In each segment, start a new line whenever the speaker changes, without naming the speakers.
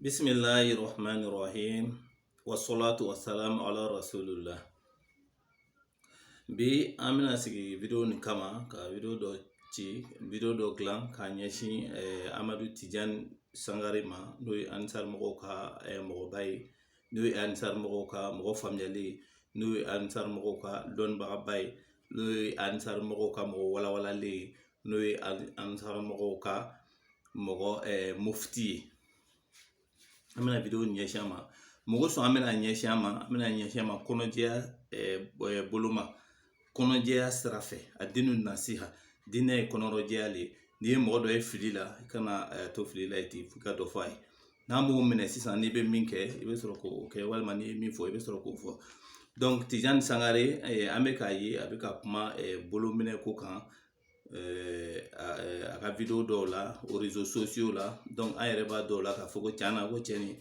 Bismillahirrahmanirrahim. Wassalatu wassalamu ala rasulillah. Bi an bɛna sigi video nin kama ka video dɔ gilan k'a ɲɛsin Amadu Tijani Sangare ma n'o ye Ansar mɔgɔw ka mɔgɔba ye, n'o ye Ansar mɔgɔw ka mɔgɔ faamuyali ye, n'o ye Ansar mɔgɔw ka dɔnnibagaba ye, n'o ye Ansar mɔgɔw ka mɔgɔ walawalalen ye, n'o ye Ansar mɔgɔw ka mɔgɔ mufti ye. An bɛna video ɲɛsin a ma. Mɔgɔ sɔn an bɛna ɲɛsin a ma kɔnɔjɛya bolo ma, kɔnɔjɛya sira fɛ, a dinu nasiha, dinɛ ye kɔnɔjɛya le. N'i ye mɔgɔ dɔ ye fili la, i kana to fili la ten f'i ka dɔ fɔ a ye. N'an b'o minɛ sisan n'i bɛ min kɛ i bɛ sɔrɔ k'o kɛ, walima n'i ye min fɔ i bɛ sɔrɔ k'o fɔ. Donc Tijani Sangare an bɛ k'a ye a bɛ ka kuma bolominɛ ko kan a ka video dɔw la o réseaux sociaux la. Donc an yɛrɛ b'a dɔw la k'a fɔ ko tiɲɛna ko cɛ nin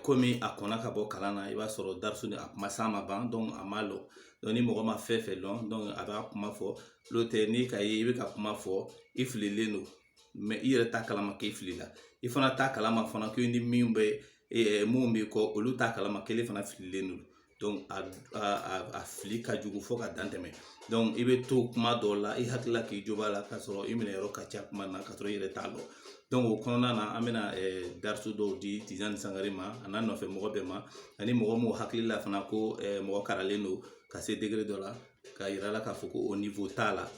komi a kɔnna ka bɔ kalan na, i b'a sɔrɔ darisu a kuma s'a ma ban, donc a m'a lɔ. Donc ni mɔgɔ ma fɛn fɛn lɔn, donc a b'a kuma fɔ. N'o tɛ n'i ka ye i bɛ ka kuma fɔ i fililen don, mais i yɛrɛ t'a kalama k'i filila. I fana t'a kalama fana ko ni min bɛ mun b'i kɔ olu t'a kalama k'ale fana fililen don. Donc a fili ka jugu fo ka dan tɛmɛ. Donc i bɛ to kuma dɔw la i hakilila k'i jo b'a la k'a sɔrɔ i minɛ yɔrɔ ka ca kuma na k'a sɔrɔ i yɛrɛ t'a lɔ. Donc o kɔnɔna na an bɛna darisu dɔw di Tijani Sangare ma a n'a nɔfɛ mɔgɔ bɛɛ ma, ani mɔgɔ mun hakili la fana ko mɔgɔ karalen don ka se degré dɔ la, ka yira la k'a fɔ ko o niveau t'a la.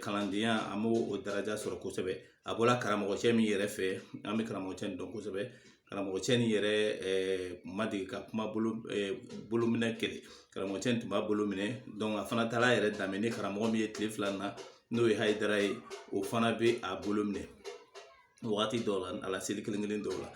Kalandenya an b'o daraja sɔrɔ kosɛbɛ. A bɔla karamɔgɔcɛ min yɛrɛ fɛ, an bɛ karamɔgɔcɛ nin dɔn kosɛbɛ. Karamɔgɔcɛ nin yɛrɛ ma deli ka kuma bolominɛ kɛlɛ. Karamɔgɔcɛ nin tun b'a bolo minɛ, donc a fana taara a yɛrɛ danbe ni karamɔgɔ min ye tile fila na n'o ye Hayidara ye, o fana bɛ a bolo minɛ wagati dɔw la, a la seli kelen kelen dɔw la.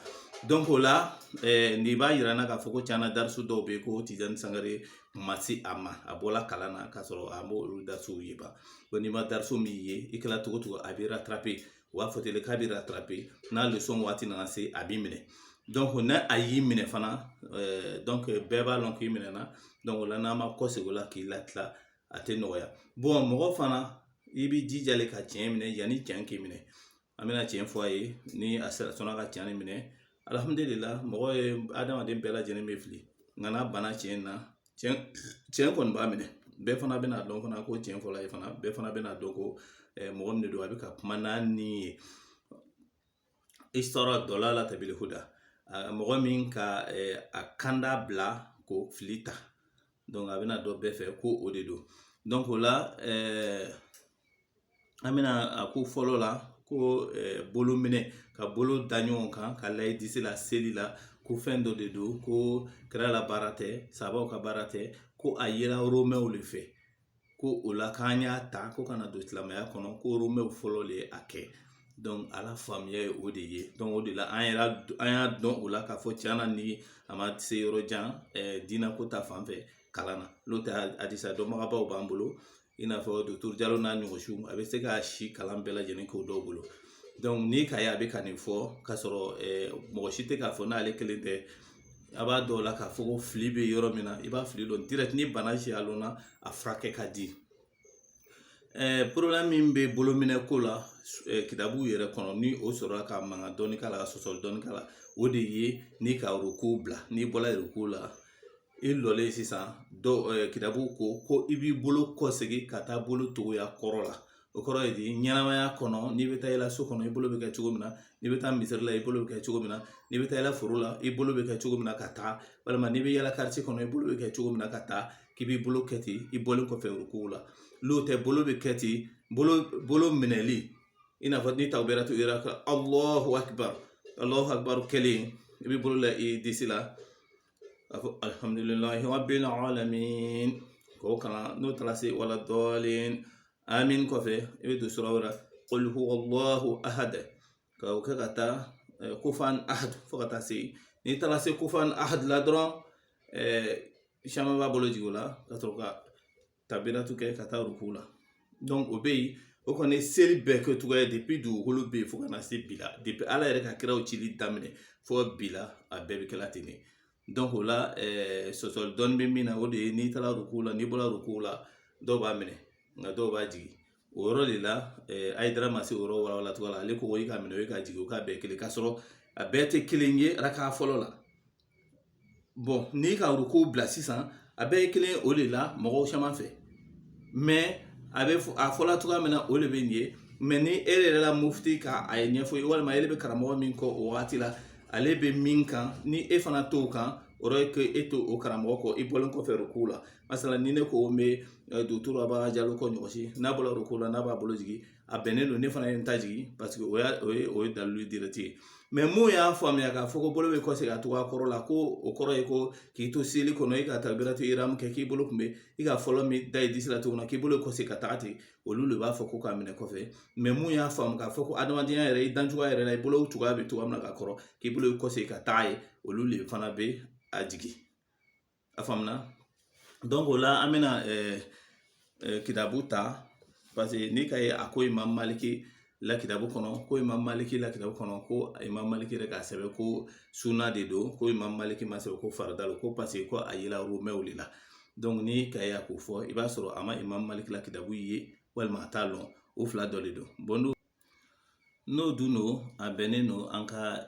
Donc o la nin b'a yira na k'a fɔ ko tiɲɛna darisu dɔw bɛ yen ko Tijani Sangare ma se a ma, a bɔla kalan na k'a sɔrɔ a m'olu darisuw ye ban. Donc n'i ma darisu min ye i kɛla cogo cogo a b'i rattraper, u b'a fɔ ten k'a b'i rattraper, n'a leçon waati nana se a b'i minɛ. Donc n'a a y'i minɛ fana donc bɛɛ b'a lɔn k'i minɛna, donc o la n'an ma kɔsegin o la k'i latila a tɛ nɔgɔya. Bon mɔgɔ fana i b'i jijale ka tiɲɛ minɛ yanni tiɲɛ k'i minɛ. An bɛna tiɲɛ fɔ a ye, ni a sɔnna ka tiɲɛ nin minɛ, alhamdulillah mɔgɔ ye adamaden bɛɛ lajɛlen bɛ fili, nka n'a banna tiɲɛ na, tiɲɛ kɔni b'a minɛ. Bɛɛ fana bɛna dɔn fana ko tiɲɛ fɔla ye fana, bɛɛ fana bɛna dɔn ko mɔgɔ min de don a bɛ ka kuma n'a ni ye. Istara dɔlala tabili huda, mɔgɔ min ka a kanda bila ko fili ta, donc a bɛna dɔn bɛɛ fɛ ko o de don. Donc o la an bɛna a ko fɔlɔ la ko bolo minɛ, ka bolo da ɲɔgɔn kan ka layi disi la seli la, ko fɛn dɔ de don, ko kɛra la baara tɛ, sabaw ka baara tɛ, ko a yera romɛw de fɛ, ko o la k'an y'a ta ko kana don silamɛya kɔnɔ, ko romɛw fɔlɔ de ye a kɛ. Donc ala faamuya ye o de ye. Donc o de la an y'a dɔn o la k'a fɔ tiɲɛna ni a ma se yɔrɔ jan diinɛ ko ta fan fɛ kalan na. N'o tɛ hadisa dɔnbagabaw b'an bolo, i n'a fɔ Dr Jalo n'a ɲɔgɔnsiw, a bɛ se k'a si kalan bɛɛ lajɛlen k'o dɔw bolo. Donc n'i ka ye a bɛ ka nin fɔ k'a sɔrɔ mɔgɔ si tɛ k'a fɔ n'ale kelen tɛ, a b'a dɔw la k'a fɔ ko fili bɛ yɔrɔ min na i b'a fili dɔn direct, ni bana si a lɔnna a furakɛ ka di. Problème min bɛ bolominɛ ko la kitabu yɛrɛ kɔnɔ, ni o sɔrɔla ka mankan dɔɔni k'a la, ka sɔsɔli dɔɔni k'a la, o de ye ni ka ruku bila, n'i bɔla ruku la i lɔlen sisan kitabu ko i b'i bolo kɔsegin ka taa bolo togoya kɔrɔ la. O kɔrɔ ye di ɲɛnamaya kɔnɔ, n'i bɛ taa i la so kɔnɔ i bolo bɛ kɛ cogo min na, n'i bɛ taa misiri la i bolo bɛ kɛ cogo min na, n'i bɛ taa i la foro la i bolo bɛ kɛ cogo min na ka taa, walima n'i bɛ yala quartier kɔnɔ i bolo bɛ kɛ cogo min na ka taa, k'i b'i bolo kɛ ten i bɔlen kɔfɛ ruku la. N'o tɛ bolo bɛ kɛ ten, bolo minɛli i n'a fɔ ni takbiratu yera ka Allahu akbar kɛlen, i bɛ bolo la i disi la a fɔ alhamdulillahi rabbil alamin, k'o kalan. N'o taara se wala dɔɔlen amin kɔfɛ i bɛ don sura wɛrɛ qul huwallahu ahad, ka o kɛ ka taa kufuwan ahad fo ka taa se, n'i taara se kufuwan ahad la dɔrɔn caman b'a bolo jigin o la ka sɔrɔ ka takbiratu kɛ ka taa ruku la. Donc o bɛ yen, o kɔni ye seli bɛɛ kɛ cogoya depuis dugukolo bɛ yen fo ka na se bi la, depuis ala yɛrɛ ka kiraw cili daminɛ fo bi la a bɛɛ bɛ kɛla ten de. Donc o la sɔsɔli dɔɔni bɛ min na o de ye n'i taara ruku la, n'i bɔra ruku la dɔw b'a minɛ nka dɔw b'a jigin. O yɔrɔ de la Hayidara ma se o yɔrɔ walawala cogo la, ale ko i ka minɛ o ka jigin o ka bɛɛ kelen, k'a sɔrɔ a bɛɛ tɛ kelen ye raka fɔlɔ la bon n'i ka ruku bila sisan a bɛɛ ye kelen o de la mɔgɔw caman fɛ mais a fɔla cogoya min na o de bɛ nin ye mais ni e yɛrɛ la mufti ka a ye ɲɛfɔ walima e bɛ karamɔgɔ min kɔ o wagati la ale bɛ min kan ni e fana t'o kan o ye ko e to o karamɔgɔ kɔ i bɔlen kɔfɛ ruku la masala ni ne ko n bɛ duturu Aba Jalo kɔ ɲɔgɔnsi n'a bɔra ruku la n'a b'a bolo jigin a bɛnnen don ne fana ye n ta jigin parce que o ye dalilu direct ye mais mun y'a faamuya k'a fɔ ko bolo bɛ kɔsegin a tugu a kɔrɔ la ko o kɔrɔ ye ko k'i to seli kɔnɔ i ka takbiratu ihram kɛ k'i bolo kun bɛ i ka fɔlɔ min da i disi la cogo min na k'i bolo kɔsegin ka taga ten olu de b'a fɔ ko k'a minɛ kɔfɛ mais mun y'a faamu k'a fɔ ko adamadenya yɛrɛ i dancogoya yɛrɛ la i bolo cogoya bɛ cogoya min na ka kɔrɔ k'i bolo kɔsegin ka taga ye olu de fana bɛ a jigin a faamuna donc o la an bɛna kitabu ta parce que n'i ka ye a ko Imam Maliki la kitabu kɔnɔ ko Imam Maliki la kitabu kɔnɔ ko Imam Maliki yɛrɛ k'a sɛbɛn ko sunna de don ko Imam Maliki ma sɛbɛn ko farida don ko parce que ko a yela Romain de la donc n'i ka ye a k'o fɔ i b'a sɔrɔ a ma Imam Maliki la kitabu ye walima a t'a lɔn o fila dɔ de don bon n'o dun don a bɛnnen don an ka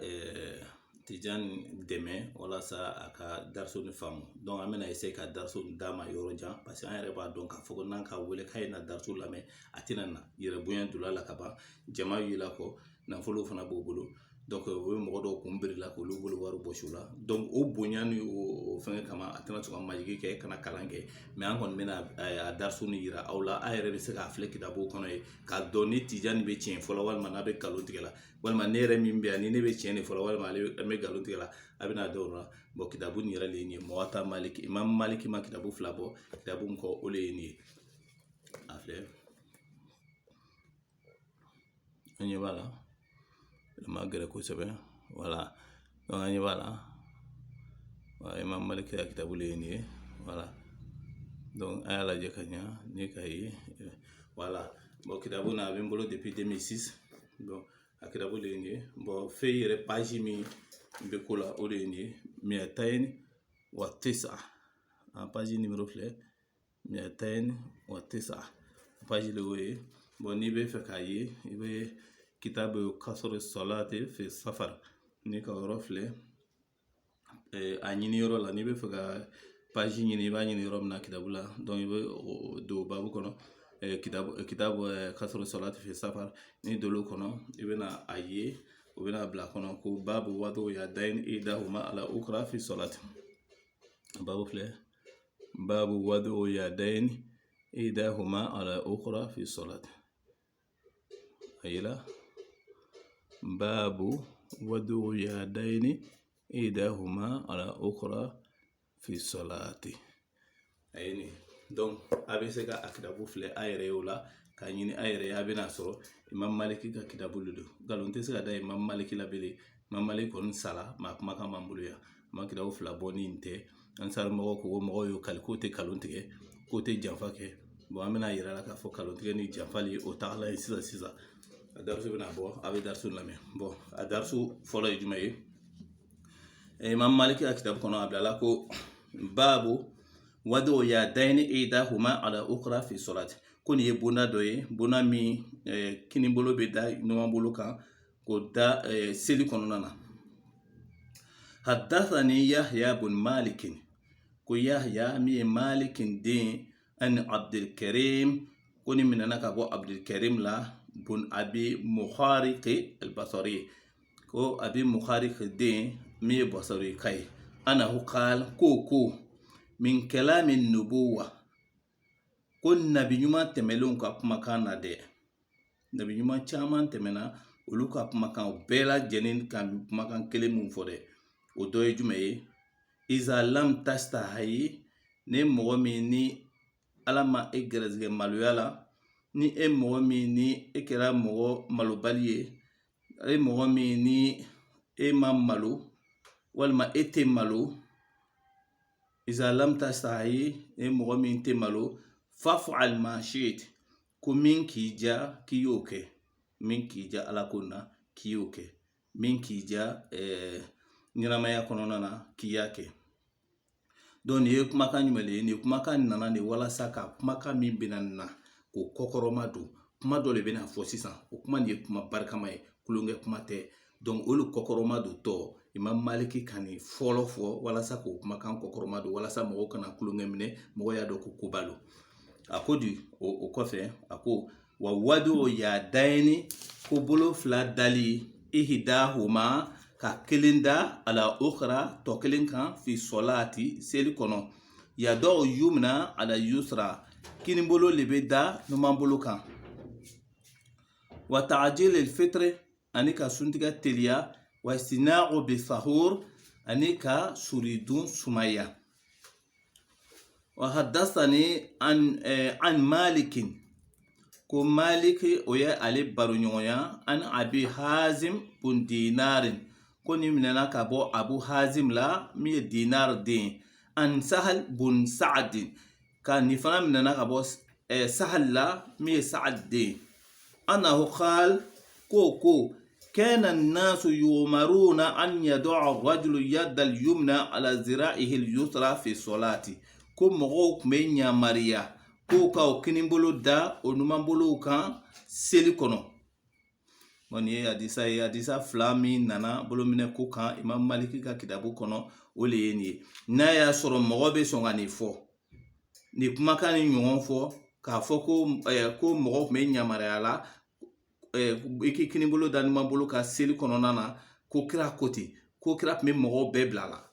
Tijani dɛmɛ walasa a ka dariso ni faamu donc an bɛna essayer ka dariso d'a ma yɔrɔ jan parce que an yɛrɛ b'a dɔn k'a fɔ ko n'an ka wele k'a ye na dariso lamɛn a tɛna na yɛrɛ bonya dula la ka ban jama yela kɔ nafolo fana b'o bolo donc o ye mɔgɔ dɔw kun birila k'olu bolo wari bɔsi la donc o bonya ni o fɛngɛ kama a tɛna sɔn ka majigi kɛ kana kalan kɛ mais an kɔni bɛna a dariso ni yira aw la a yɛrɛ bɛ se k'a filɛ kitabu kɔnɔ ye k'a dɔn ni Tijani bɛ tiɲɛ fɔlɔ walima n'a bɛ nkalon tigɛ la walima ne yɛrɛ min bɛ yan ni ne bɛ tiɲɛ de fɔlɔ walima ale bɛ nkalon tigɛ la a bɛna dɔn o la bon kitabu nin yɛrɛ de ye nin ye Muwatta Maliki Imam Maliki ma kitabu fila bɔ kitabu min kɔ o de ye nin ye a filɛ an ɲɛ b'a la ma gɛrɛ kosɛbɛ voilà donc an ɲɛ b'a la Imam Maliki ka kitabu le ye nin ye voilà donc a y'a lajɛ ka ɲa ne ka ye voilà bon kitabu na a bɛ n bolo depuis 2006 donc a kitabu le ye nin ye bon fɛ yɛrɛ page min bɛ ko la o de ye nin ye miatayin wa tisa page numéro filɛ miatayin wa tisa page le y'o ye bon n'i bɛ fɛ k'a ye i bɛ kitabu kasɔrɔ salati fi safar n'i ka yɔrɔ filɛ a ɲini yɔrɔ la n'i bɛ fɛ ka page ɲini i b'a ɲini yɔrɔ min na kitabu la donc i bɛ don babu kɔnɔ kitabu kasɔrɔ salati fi safar n'i donn'o kɔnɔ i bɛna a ye o bɛna bila kɔnɔ ko babu wadu yadayin idahuma ala ukra fi salati babu filɛ babu wadu yadayin idahuma ala ukra fi salati a yela babu wadu yadaini idahuma ala ukra fi salati ayini donc a bɛ se ka a kitabu filɛ a yɛrɛ ye o la k'a ɲini a yɛrɛ ye a bɛna sɔrɔ Imam Maliki ka kitabu le don nkalon tɛ se ka da Imam Maliki la bilen Imam Maliki kɔni sara maa kumakan b'an bolo yan a ma kitabu fila bɔ ni nin tɛ ansari mɔgɔw ko mɔgɔw y'o kali k'o tɛ nkalon tigɛ k'o tɛ janfa kɛ bon an bɛna yira la k'a fɔ nkalon tigɛ ni janfali o tagala ye sisan a dariso bɛna bɔ a bɛ dariso lamɛn bon a dariso fɔlɔ ye jumɛn ye Imam Maliki ka kitabu kɔnɔ a bilala ko babu wadu yadaini idahuma ala ukra fi salati ko nin ye bonda dɔ ye bonda min kini bolo bɛ da ɲɔgɔn bolo kan k'o da seli kɔnɔna na haddathani Yahya bun Malik ko Yahya min ye Malik den ani Abdulkarim ko ni minɛna ka bɔ Abdulkarim la bun Abi Mukhariq al-Basri ko Abi Mukhariq den min ye Basri ka ye anahu qala ko min kalamin nubuwa ko nabi ɲuman tɛmɛlenw ka kumakan na dɛ nabi ɲuman caman tɛmɛna olu ka kumakan o bɛɛ lajɛlen ka kumakan kelen mun fɔ dɛ o dɔ ye jumɛn ye iza lam tastahayi ne mɔgɔ min ni ala ma e gɛrɛsɛgɛ maloya la ni e mɔgɔ min ni e kɛra mɔgɔ malobali ye e mɔgɔ min ni e ma malo walima e tɛ malo iza lam tastahayi e mɔgɔ min tɛ malo faf'al ma shi'ta ko min k'i ja k'i y'o kɛ min k'i ja ala ko na k'i y'o kɛ min k'i ja ɲɛnamaya kɔnɔna na k'i y'a kɛ donc nin ye kumakan jumɛn de ye nin kumakan nana de walasa ka kumakan min bɛna na k'o kɔkɔrɔma don kuma dɔ de bɛna fɔ sisan o kuma nin ye kuma barikama ye kulonkɛ kuma tɛ donc olu kɔkɔrɔma don tɔ Imam Maliki kan ni fɔlɔ fɔ walasa k'o kumakan kɔkɔrɔma don walasa mɔgɔw kana kulonkɛ minɛ mɔgɔ y'a dɔn ko koba lo a ko di o kɔfɛ a ko wa wadu ya dayini ko bolo fila dali ihidahuma ka kelen da ala ukhra tɔ kelen kan fi solati seli kɔnɔ ya dɔw yumna ala yusra kini bolo le bɛ da numan bolo kan wa ta'jil al-fitr ani ka suntiga teliya wa istina'u bi sahur ani ka suridun sumaya wa haddathani an malikin ko maliki o ye ale baro ɲɔgɔnya an abi hazim bun dinarin ko ni minɛna ka bɔ abu hazim la min ye dinar den an sahal bun sa'adin ka ni fana minɛna ka bɔ sahal la min ye sa'ad den annahu qal ko كان الناس يؤمرون أن يضع الرجل يد اليمنى على ذراعه اليسرى في الصلاة ko mɔgɔw tun bɛ ɲamariya ko ka o kinibolo da o numanbolo kan seli kɔnɔ nin ye hadisa fila min nana bolominɛ ko kan Imam Maliki ka kitabu kɔnɔ o le ye nin ye n'a y'a sɔrɔ mɔgɔ bɛ sɔn ka nin fɔ nin kumakan ni ɲɔgɔn fɔ k'a fɔ ko mɔgɔw tun bɛ ɲamariya la i k'i kinibolo da numanbolo ka seli kɔnɔna na ko kira ko ten ko kira tun bɛ mɔgɔw bɛɛ bila la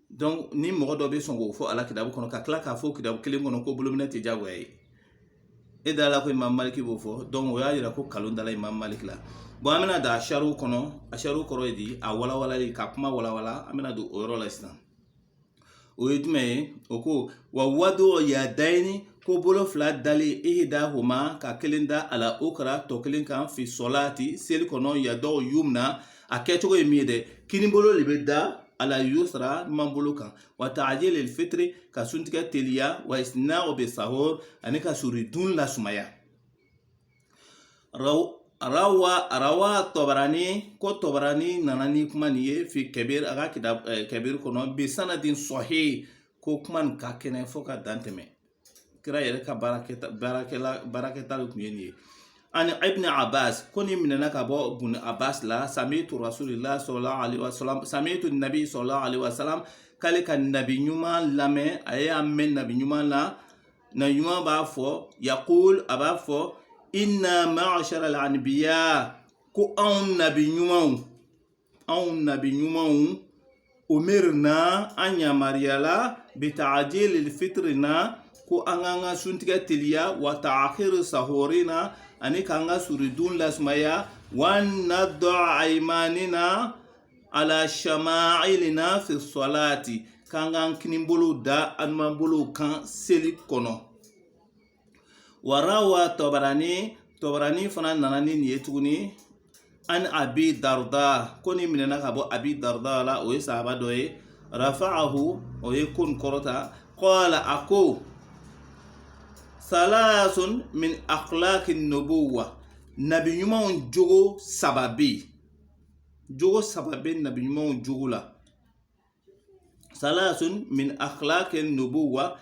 donc ni mɔgɔ dɔ bɛ sɔn k'o fɔ ala kitabu kɔnɔ ka tila k'a fɔ kitabu kelen kɔnɔ ko bolominɛ tɛ diyagoya ye e da la ko Imam Maliki b'o fɔ donc o y'a yira ko kalon dala Imam Maliki la bon an bɛna don asharu kɔnɔ asharu kɔrɔ ye di a walawalali ka kuma walawala an bɛna don o yɔrɔ la sisan o ye jumɛn ye o ko wa wadu yadayni ko bolo fila dali ihidahuma ka kelen da ala ukra tɔ kelen kan fi solati seli kɔnɔ ya dɔw yumna a kɛcogo ye min ye dɛ kini bolo le bɛ da ala yusra numan bolo kan wa ta'jil al-fitri ka suntigɛ teliya wa istina'u bi sahur ani ka suridun lasumaya rawa Tabarani ko Tabarani nana ni kuma nin ye fi kabir a ka kitab kabir kɔnɔ bi sanadin sahih ko kuma nin ka kɛnɛ fo ka dan tɛmɛ kira yɛrɛ ka baarakɛta de tun ye nin ye ani ibn Abbas ko ni minɛna ka bɔ ibn Abbas la sami'tu rasulillah sallallahu alaihi wasallam sami'tu nabi sallallahu alaihi wasallam k'ale ka nabi ɲuman lamɛn a ye a mɛn nabi ɲuman la nabi ɲuman b'a fɔ yaqul a b'a fɔ inna ma'ashara al-anbiya ko anw nabi ɲumanw umirna an yamariyala bi ta'jil al-fitr na ko an k'an ka suntigɛ teliya wa ta'khir sahurina ani k'an ka suridun lasumaya wa nad'a aymanina ala shama'ilina fi salati k'an k'an kinibolo da anuman bolo kan seli kɔnɔ warawa Tabarani fana nana ni nin ye tuguni an abi darda ko ni minɛna ka bɔ abi darda la o ye sahaba dɔ ye rafa'ahu o ye ko nin kɔrɔta qala a ko salasun min akhlaqi nubuwa nabi ɲumanw jogo sababe nabi ɲumanw jogo la salasun min akhlaqi nubuwa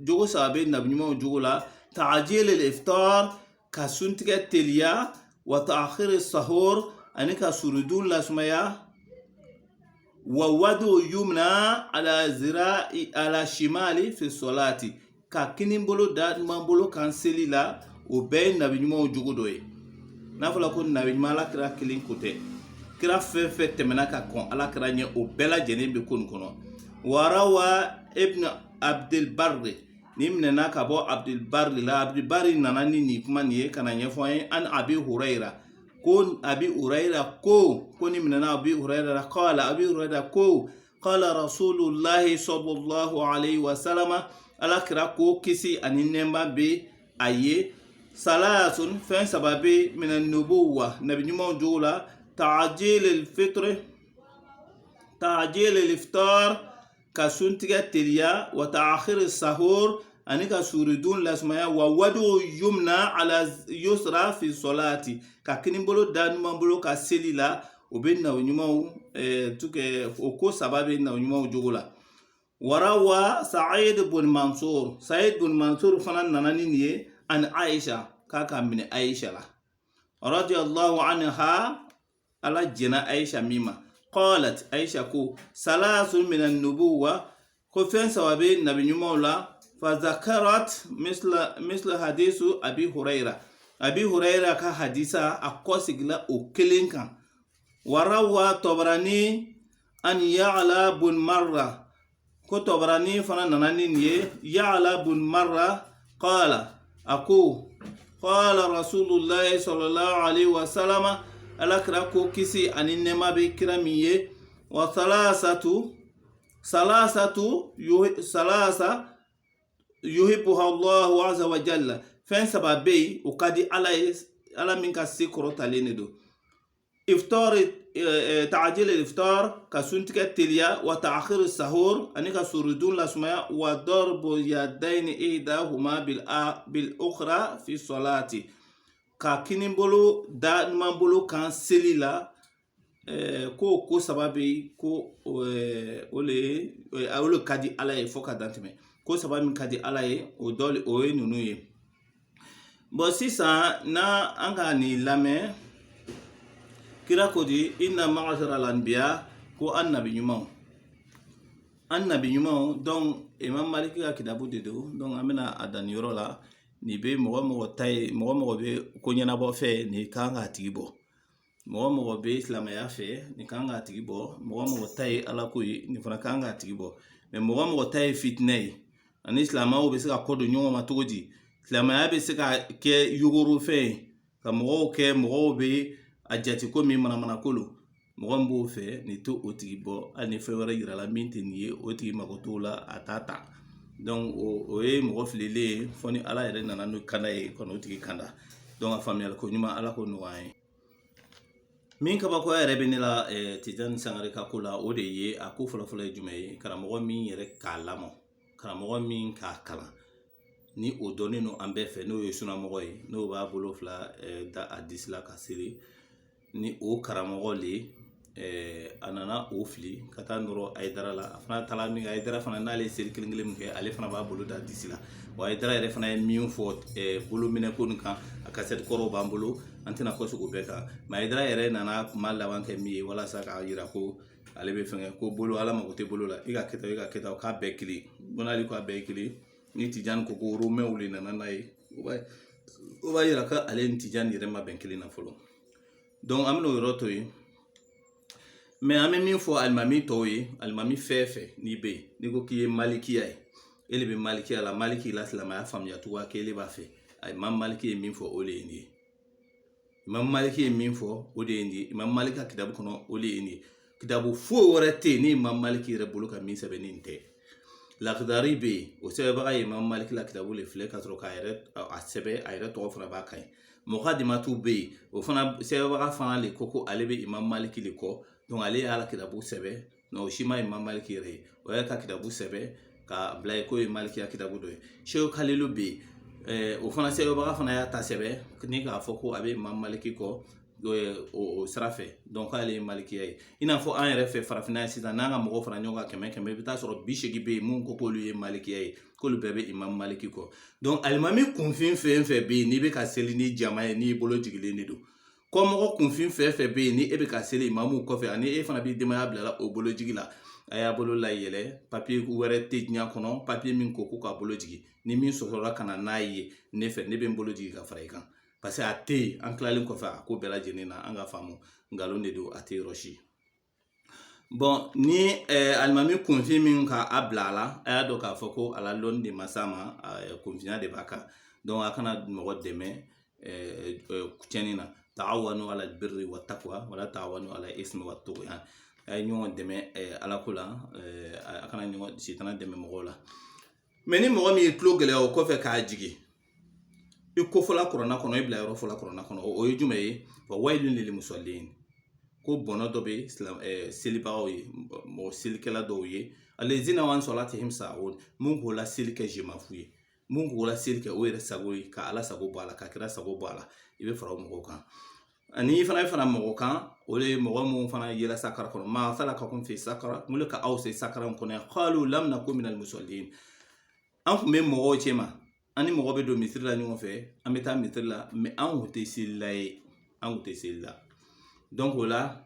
jogo sababe nabi ɲumanw jogo la ta'jil al-iftar ka suntigɛ teliya wa ta'khir as-sahur ani ka suridun lasumaya wa wadu yumna ala zira'i ala shimali fi salati ka kini bolo da numan bolo kan seli la o bɛɛ ye nabi ɲumanw jogo dɔ ye n'a fɔra ko nabi ɲuman ala kira kelen ko tɛ kira fɛn fɛn tɛmɛna ka kɔn ala kira ɲɛ o bɛɛ lajɛlen bɛ ko nin kɔnɔ warawa ibn abdelbarri ni minɛna ka bɔ abdelbarri la abdelbarri nana ni nin kuma nin ye ka na ɲɛfɔ an ye an abi hurayra ko abi hurayra ko ni minɛna abi hurayra qala abi hurayra ko qala rasulullahi sallallahu alaihi wasallam ala kira ko kisi ani nɛɛma bɛ a ye salasun fɛn saba bɛ mina nubuwa nabi ɲumanw jogo la ta'jil al-iftar ka suntigɛ teliya wa ta'khir sahur ani ka suridun lasumaya wa wadu yumna ala yusra fi salati ka kini bolo da numan bolo ka seli la o bɛ nabi ɲumanw o ko saba bɛ nabi ɲumanw jogo la warawa Sa'id bin Mansur fana nana ni nin ye an Aisha k'a ka minɛ Aisha la radiyallahu anha ala jena Aisha mima qalat Aisha ko salasun min an-nubuwa ko fen sawabe nabi nyumaw la fa zakarat misla hadisu abi hurayra ka hadisa akosigla o kelenkan warawa Tabarani an Ya'la bun Marra ko Tabarani fana nanani ye Ya'la bun Marra qala aku qala rasulullah sallallahu alaihi wasallam alakra ko kisi ani nema be kiramiye wa salasatu yuhibbuha Allah azza wa jalla fen sababe o kadi ala min ka sikoro talene do iftar تعجيل الإفطار كسنتك التليا وتأخير السحور أنك سردون لسماء وضرب يدين إحداهما بالأخرى في الصلاة كاكينين بولو دا نمان بولو كان سليلا ko sababi ko ole kadi ala ye foka danteme ko sababi kadi ala ye o dole o ye nunu ye bo sisan na anga ni lame kira ko di inna ma'ashara al-anbiya ko annabi nyumaw donc imam Malik ka kitabu de do donc amena adan yoro la ni be mogo be ko nyana bo fe ni kanga tigibo mogo be islamaya fe ni kanga tigibo mogo tay ala ko ni fana kanga tigibo mais mogo tay fitnay an islamaw be sika kodo nyoma matodi islamaya be sika ke yuguru fe ka mogo be ajati ko mi mana kolo mogon bo fe ni to otigibo ani fe wara yira la minti ni otigi makotola atata donc o e mogo filele foni ala yere nana no kanda e kono otigi kanda donc a famille ko nyuma ala ko nuwaye min ka ba ko yere benela tijan sangare ka kula o de ye ako fola jume kara mogo min yere kalamo kara mogo min ka kala ni o doni no ambe fe no yesuna mogo ye no ba bolo fla da adisla ka siri ni o karamogo le anana o fili ka taa nɔrɔ Aidara la a fana tala min Aidara fana n'ale seli kelen min kɛ ale fana b'a bolo da disi la wa Aidara yɛrɛ fana ye min fɔ bolo minɛ ko nin kan a kasɛti kɔrɔw b'an bolo an tɛna kɔsigi o bɛɛ kan mais Aidara yɛrɛ nana kuma laban kɛ min ye walasa k'a yira ko ale bɛ fɛngɛ ko bolo ala mago tɛ bolo la i ka kɛta k'a bɛɛ kelen ko n'ale ko a bɛɛ kelen ni Tijani ko Romɛw le nana n'a ye o b'a yira ko ale ni Tijani yɛrɛ ma bɛn kelen na fɔlɔ donc an bɛna o yɔrɔ to yen mais an bɛ min fɔ alimami tɔw ye alimami fɛn fɛn n'i bɛ yen n'i ko k'i ye malikiya ye ele bɛ malikiya la maliki la silamɛya faamuya cogoya kelen b'a fɛ imam maliki ye min fɔ o de ye nin ye imam maliki ye min fɔ o de ye nin ye imam maliki ka kitabu kɔnɔ o de ye nin ye kitabu foyi wɛrɛ tɛ yen ni imam maliki yɛrɛ bolo ka min sɛbɛn nin tɛ lakidari bɛ yen o sɛbɛnbaga ye imam maliki la kitabu le filɛ ka sɔrɔ k'a sɛbɛn a yɛrɛ tɔgɔ fana b'a kan ye mɔkadimatu bɛ yen o fana sɛbɛnbaga fana le ko ale bɛ imam maliki le kɔ donc ale y'a la kitabu sɛbɛn non o si ma imam maliki yɛrɛ ye o y'a ka kitabu sɛbɛn ka bila ye ko ye malikiya kitabu dɔ ye Shehu Kalilu bɛ yen o fana sɛbɛnbaga fana y'a ta sɛbɛn ni k'a fɔ ko a bɛ imam maliki kɔ o sira fɛ donc k'ale ye malikiya ye i n'a fɔ an yɛrɛ fɛ farafinna yan sisan n'an ka mɔgɔw fara ɲɔgɔn kan kɛmɛ kɛmɛ i bɛ taa sɔrɔ 80 bɛ yen mun ko k'olu ye malikiya ye k'olu bɛɛ bɛ imam maliki kɔ donc alimami kunfin fɛn fɛn bɛ yen n'i bɛ ka seli ni jama ye n'i bolo jigilen de don kɔmɔgɔ kunfin fɛn fɛn bɛ yen ni e bɛ ka seli imamu kɔfɛ ani e fana b'i denbaya bilala o bolo jigi la a y'a bolo layɛlɛ papiye wɛrɛ tɛ diɲɛ kɔnɔ papiye min ko k'a bolo jigi ni min sɔsɔra ka na n'a ye ne fɛ ne bɛ n bolo jigi ka fara i kan parce que a tɛ yen an tilalen kɔfɛ a ko bɛɛ lajɛlen na an ka faamu nkalon de don a tɛ yɔrɔ si bon ni alimami kunfin min k'a bila a la a y'a dɔn k'a fɔ ko ala lɔnni de ma s'a ma kunfinya de b'a kan donc a kana mɔgɔ dɛmɛ tiɲɛni na ta'awanu ala birri wa taqwa wala ta'awanu ala ismi wa tughyan ay ɲɔgɔn dɛmɛ ala ko la a kana ɲɔgɔn sitana dɛmɛ mɔgɔw la mais ni mɔgɔ min ye tulo gɛlɛya o kɔfɛ k'a jigi i ko fɔla kuranna kɔnɔ i bila yɔrɔ fɔla kuranna kɔnɔ o ye jumɛn ye wa waylun lil musallin ko bɔnɔ dɔ bɛ selibagaw ye mɔgɔ selikɛla dɔw ye allazina an salatihim sahun mun k'o la seli kɛ jemafu ye mun k'o la seli kɛ o yɛrɛ sago ye ka ala sago bɔ a la ka kira sago bɔ a la i bɛ fara o mɔgɔw kan ani fana fana mɔgɔ kan o le mɔgɔ mun fana yɛlɛ sakara kɔnɔ ma salakakum fi sakara mun ka aw se sakara kɔnɔ qalu lam nakum minal musallin an kun bɛ mɔgɔw cɛ ma an ni mɔgɔ bɛ don misiri la ɲɔgɔn fɛ an bɛ taa misiri la mais an kun tɛ seli la ye an kun tɛ seli la donc o la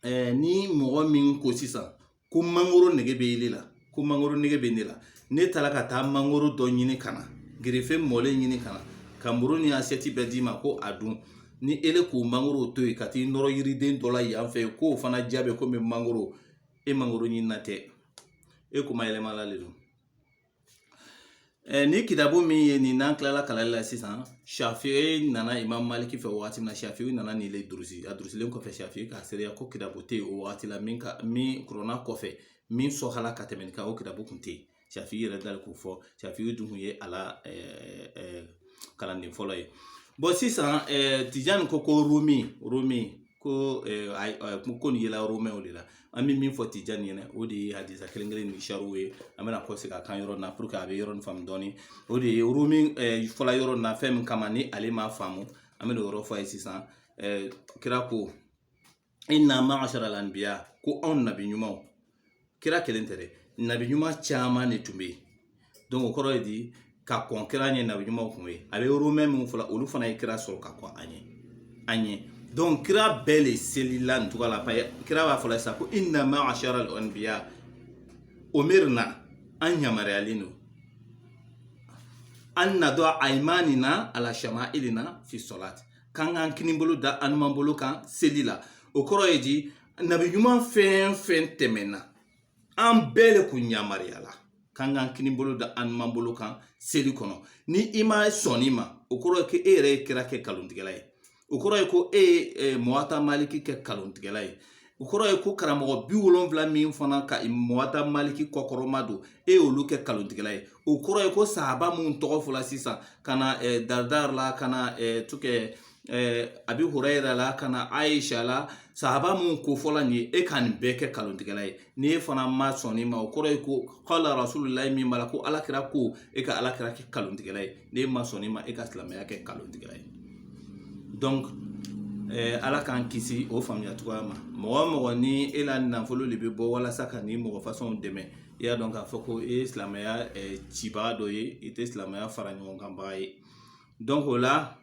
ni mɔgɔ min ko sisan ko mangoro nege bɛ ile la ko mangoro nege bɛ ne la ne taara ka taa mangoro dɔ ɲini ka na gerefe mɔlen ɲini ka na ka muru ni assiette bɛɛ d'i ma ko a dun ni ele k'o mangoro to yen ka t'i nɔrɔ yiriden dɔ la yan fɛ k'o fana jaabi komi mangoro e mangoro ɲinina tɛ e kuma yɛlɛmala le don ni kitabu min ye nin n'an tilala kalali la sisan Shafi'i nana Imam Maliki fɛ wagati min na Shafi'i nana nin le durusi a durusilen kɔfɛ Shafi'i k'a seereya ko kitabu tɛ yen o wagati la min kurana kɔfɛ min sɔhala ka tɛmɛ nin kan o kitabu kun tɛ yen Shafi'i yɛrɛ dali k'o fɔ Shafi'i dun kun ye ala kalanden fɔlɔ ye bon sisan Tijani ko Rumi ko ko nin yela Romain de la an bɛ min fɔ Tijani ɲɛna o de ye hadisa kelen-kelen ni sharu ye an bɛna kɔ segin a kan yɔrɔ na pour que a bɛ yɔrɔ nin faamu dɔɔni o de ye Rumi fɔla yɔrɔ na fɛn min kama ni ale m'a faamu an bɛ o yɔrɔ fɔ a ye sisan kira ko inna ma'ashara al-anbiya ko anw nabi ɲumanw kira kelen tɛ dɛ nabi ɲuman caman de tun bɛ yen donc o kɔrɔ ye di ka kɔn kira ɲɛ nabi ɲumanw kun ye a bɛ Romain min fɔla olu fana ye kira sɔrɔ ka kɔn an ɲɛ donc kira bɛɛ le selila nin cogoya la kira b'a fɔla sisan ko inna ma'ashara al-anbiya umirna an yamaruyalen don an na dɔ aymanina ala shama'ilina fi salat k'an k'an kini bolo da an numan bolo kan seli la o kɔrɔ ye di nabi ɲuman fɛn fɛn tɛmɛna an bɛɛ le kun yamaruyala k'an k'an kini bolo da an numan bolo kan seli kɔnɔ ni i ma sɔnni ma o kɔrɔ ye ko e yɛrɛ ye kira kɛ kalontigɛla ye o kɔrɔ ye ko e ye Muwata Maliki kɛ kalontigɛla ye o kɔrɔ ye ko karamɔgɔ 70 min fana ka Muwata Maliki kɔkɔrɔma don e y'olu kɛ kalontigɛla ye o kɔrɔ ye ko sahaba mun tɔgɔ fɔla sisan ka na Dardar la ka na tukɛ Abi Hurayra la ka na Aisha la sahaba mun ko fɔla nin ye e ka nin bɛɛ kɛ kalontigɛla ye ni e fana ma sɔnni ma o kɔrɔ ye ko qala Rasulullahi min b'a la ko alakira ko e ka alakira kɛ kalontigɛla ye ni e ma sɔnni ma e ka silamɛya kɛ kalontigɛla ye donc ala k'an kisi o faamuya cogoya ma mɔgɔ mɔgɔ ni e la nafolo de bɛ bɔ walasa ka ni mɔgɔ façon dɛmɛ i y'a dɔn k'a fɔ ko e ye silamɛya cibaga dɔ ye i tɛ silamɛya fara ɲɔgɔn kan baga ye donc o la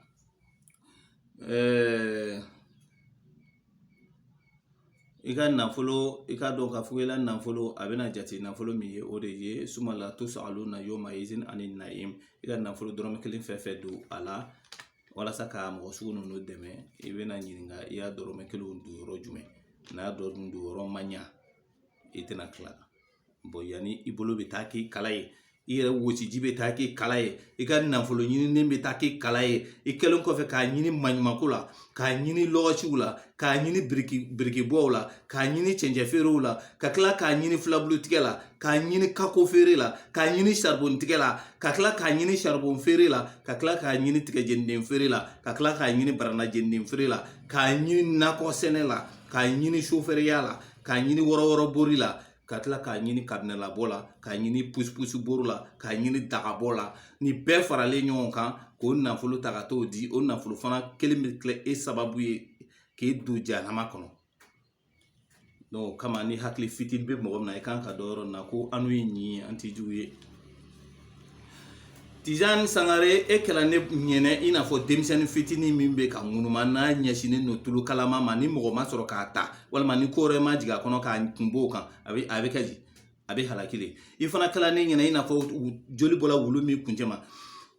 i ka nafolo i ka dɔn k'a fɔ i la nafolo a bɛna jate nafolo min ye o de ye suma la tus'aluna yawma izin ani na'im i ka nafolo dɔrɔmɛ kelen fɛn fɛn don a la walasa ka mɔgɔ sugu ninnu dɛmɛ i bɛna ɲininka i y'a dɔrɔmɛ kelen don yɔrɔ jumɛn n'a dɔrɔmɛ don yɔrɔ ma ɲa i tɛna tila bon yanni i bolo bɛ taa k'i kala ye i yɛrɛ wosiji bɛ taa k'i kala ye i ka nafolo ɲininen bɛ taa k'i kala ye i kɛlen kɔfɛ k'a ɲini maɲumako la k'a ɲini lɔgɔciw la k'a ɲini birikibɔw la k'a ɲini cɛncɛnfeerew la ka tila k'a ɲini filabulutigɛ la k'a ɲini kako feere la k'a ɲini charbon tigɛ la ka tila k'a ɲini charbon feere la ka tila k'a ɲini tigɛjɛniden feere la ka tila k'a ɲini baranajɛniden feere la k'a ɲini nakɔ sɛnɛ la k'a ɲini sofɛriya la k'a ɲini wɔrɔwɔrɔ bori la ka tila k'a ɲini kabinɛlabɔ la k'a ɲini pusipusi boro la k'a ɲini dagabɔ la ni bɛɛ faralen ɲɔgɔn kan k'o nafolo ta ka t'o di o nafolo fana kelen bɛ tila e sababu ye k'e don jahanama kɔnɔ donc o kama ni hakili fitini bɛ mɔgɔ min na i kan ka dɔ yɔrɔ na ko an n'u ye ɲi ye an tɛ jugu ye Tijani Sangare e kɛla ne ɲɛnɛ i n'a fɔ denmisɛnnin fitinin min bɛ ka ŋunuma n'a ɲɛsinnen don tulu kalama ma ni mɔgɔ ma sɔrɔ k'a ta walima ni ko wɛrɛ ma jigin a kɔnɔ k'a kun b'o kan a bɛ kɛ di a bɛ halaki de i fana kɛla ne ɲɛnɛ i n'a fɔ joli bɔla wulu min kuncɛ ma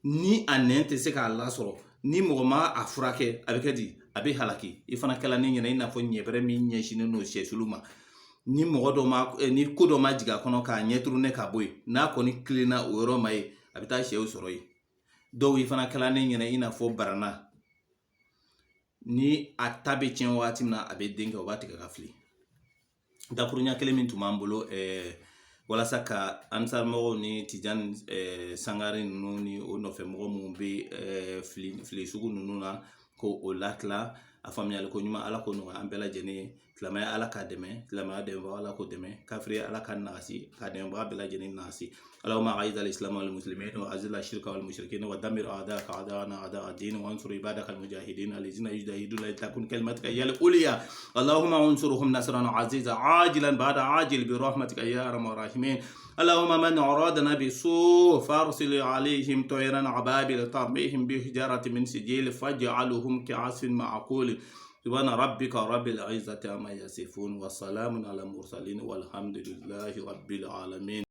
ni a nɛn tɛ se k'a lasɔrɔ ni mɔgɔ ma a furakɛ a bɛ kɛ di a bɛ halaki i fana kɛla ne ɲɛnɛ i n'a fɔ ɲɛbɛrɛ min ɲɛsinnen don sɛsulu ma ni mɔgɔ dɔ ma ni ko dɔ ma jigin a kɔnɔ k'a ɲɛturunnen ka bɔ yen n'a kɔni kilenna o yɔrɔ ma ye a bɛ taa sɛw sɔrɔ yen dɔw i fana kɛla ne ɲɛna i n'a fɔ barana ni a ta bɛ tiɲɛ waati min na a bɛ den kɛ o b'a tigɛ ka fili dakuruɲa kelen min tun b'an bolo walasa ka ansarmɔgɔw ni Tijani Sangare ninnu ni o nɔfɛ mɔgɔ minnu bɛ fili sugu ninnu na ko o latila a faamuyali ko ɲuman ala ko nɔgɔya an bɛɛ lajɛlen ye silamɛya ala k'a dɛmɛ silamɛya dɛmɛbaga ala k'o dɛmɛ kafiri ala k'a nagasi k'a dɛmɛbaga bɛɛ lajɛlen nagasi اللهم أعز الإسلام والمسلمين وأذل الشرك والمشركين ودمر أعداءك أعداءنا أعداء الدين وانصر عبادك المجاهدين الذين يجاهدون لتكن كلمتك هي العليا اللهم انصرهم نصرا عزيزا عاجلا بعد عاجل برحمتك يا أرحم الراحمين اللهم من أرادنا بسوء فارسل عليهم طيرا عبابل ترميهم بحجارة من سجيل فاجعلهم كعصف معقول subhana rabbika rabbil izzati amma yasifun wa salamun ala mursalin walhamdulillahi rabbil alamin.